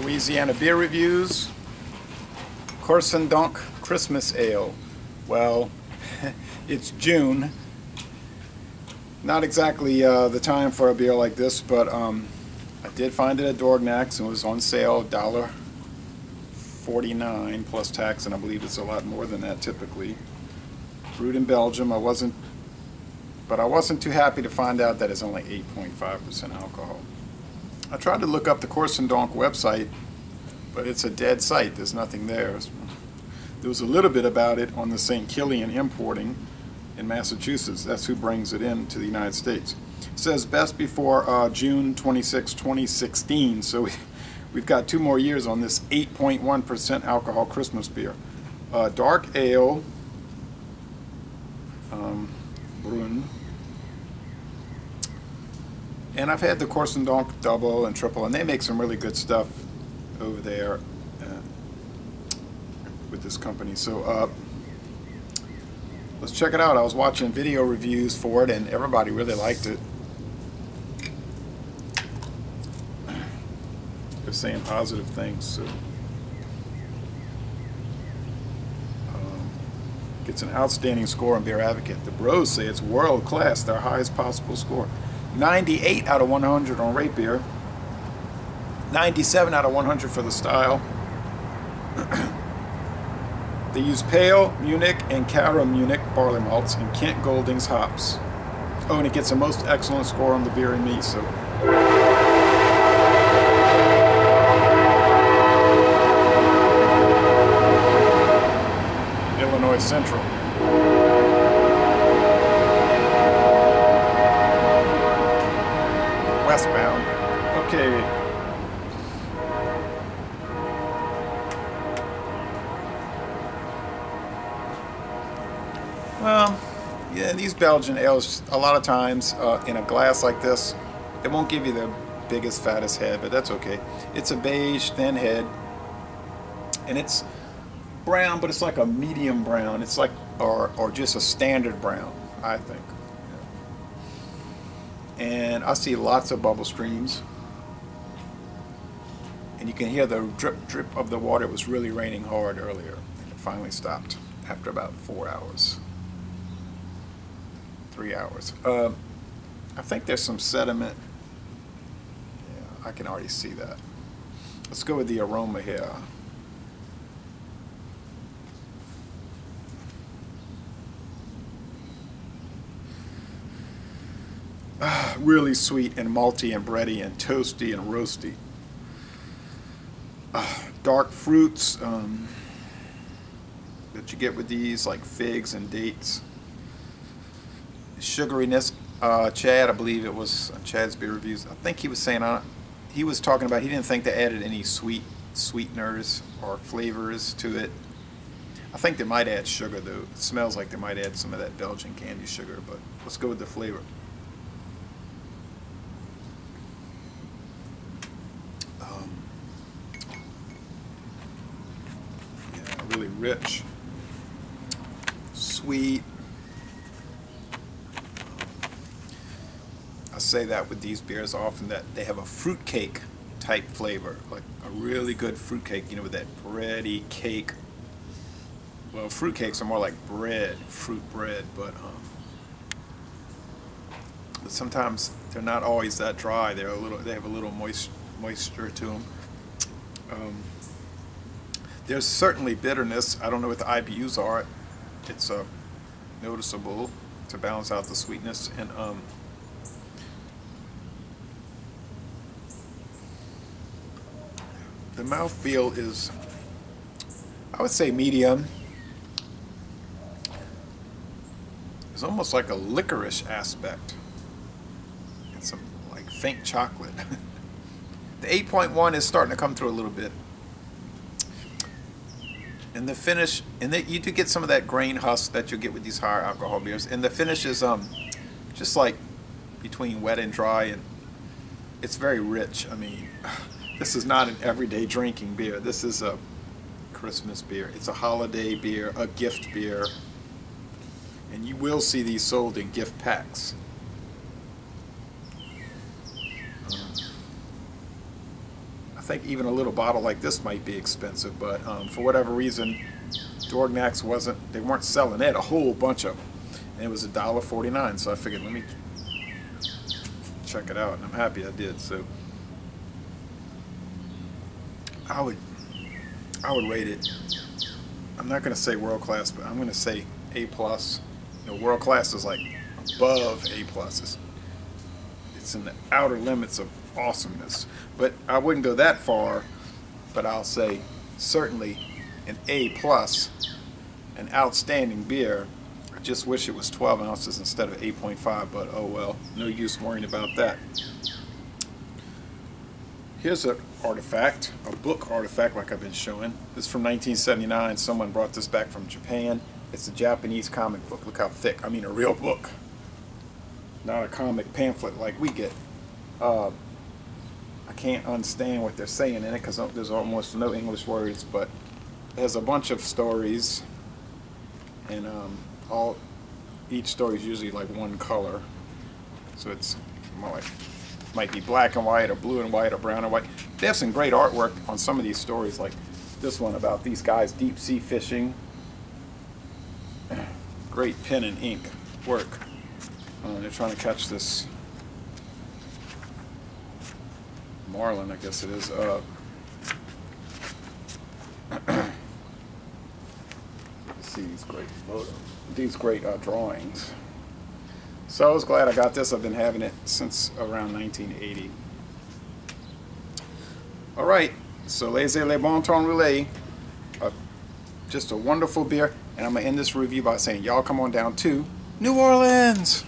Louisiana beer reviews. Corsendonk Christmas Ale. Well, it's June. Not exactly the time for a beer like this, but I did find it at Dorgnac's and it was on sale, $1.49 plus tax, and I believe it's a lot more than that typically. Brewed in Belgium. I wasn't too happy to find out that it's only 8.5% alcohol. I tried to look up the Corsendonk website, but it's a dead site. There's nothing there. There was a little bit about it on the St. Killian Importing in Massachusetts. That's who brings it in to the United States. It says best before June 26, 2016. So we've got 2 more years on this 8.1% alcohol Christmas beer. Dark ale, Brewed. And I've had the Corsendonk double and triple, and they make some really good stuff over there with this company. So let's check it out. I was watching video reviews for it, and everybody really liked it. They're saying positive things. So gets an outstanding score on Beer Advocate. The Bros say it's world class, their highest possible score. 98 out of 100 on Rate Beer. 97 out of 100 for the style. They use Pale, Munich, and Cara Munich barley malts and Kent Golding's hops. Oh, and it gets a most excellent score on the Beer and Me. So Illinois Central. Westbound. Okay. Well, yeah, these Belgian ales, a lot of times in a glass like this, it won't give you the biggest, fattest head, but that's okay. It's a beige, thin head, and it's brown, but it's like a medium brown. It's like, or just a standard brown, I think. And I see lots of bubble streams, and you can hear the drip drip of the water. It was really raining hard earlier, and it finally stopped after about 4 hours, 3 hours. I think there's some sediment. Yeah, I can already see that. Let's go with the aroma here. Really sweet and malty and bready and toasty and roasty. Dark fruits that you get with these, like figs and dates. Sugariness. Chad, I believe it was Chad's beer reviews. I think he was saying he was talking about he didn't think they added any sweeteners or flavors to it. I think they might add sugar though. It smells like they might add some of that Belgian candy sugar, but let's go with the flavor. Really rich, sweet. I say that with these beers often, that they have a fruitcake type flavor, like a really good fruitcake, you know, with that bready cake. Well, fruitcakes are more like bread, fruit bread, but sometimes they're not always that dry. They have a little moisture to them. There's certainly bitterness. I don't know what the IBUs are. It's noticeable to balance out the sweetness. And the mouthfeel is, I would say, medium. It's almost like a licorice aspect and some like faint chocolate. The 8.1 is starting to come through a little bit. And the finish, and you do get some of that grain husk that you'll get with these higher alcohol beers. And the finish is just like between wet and dry, and it's very rich. I mean, this is not an everyday drinking beer. This is a Christmas beer. It's a holiday beer, a gift beer. And you will see these sold in gift packs. think even a little bottle like this might be expensive, but for whatever reason, Dorgnac's they weren't selling. They had a whole bunch of them, and it was $1.49. So I figured, let me check it out, and I'm happy I did. So I would rate it. I'm not going to say world class, but I'm going to say A+. World class is like above A+. It's in the outer limits of awesomeness. But I wouldn't go that far, but I'll say certainly an A+, an outstanding beer. I just wish it was 12 ounces instead of 8.5, but oh well, no use worrying about that. Here's an artifact, a book artifact like I've been showing. This is from 1979. Someone brought this back from Japan. It's a Japanese comic book. Look how thick. I mean a real book. Not a comic pamphlet like we get. I can't understand what they're saying in it because there's almost no English words, but there's a bunch of stories, and each story is usually like one color. So it's more like, might be black and white or blue and white or brown and white. They have some great artwork on some of these stories, like this one about these guys deep sea fishing. Great pen and ink work. They're trying to catch this marlin, I guess it is. See these great drawings. So I was glad I got this. I've been having it since around 1980. All right, so Laissez les Bon Temps Rouler, just a wonderful beer, and I'm gonna end this review by saying, y'all come on down to New Orleans.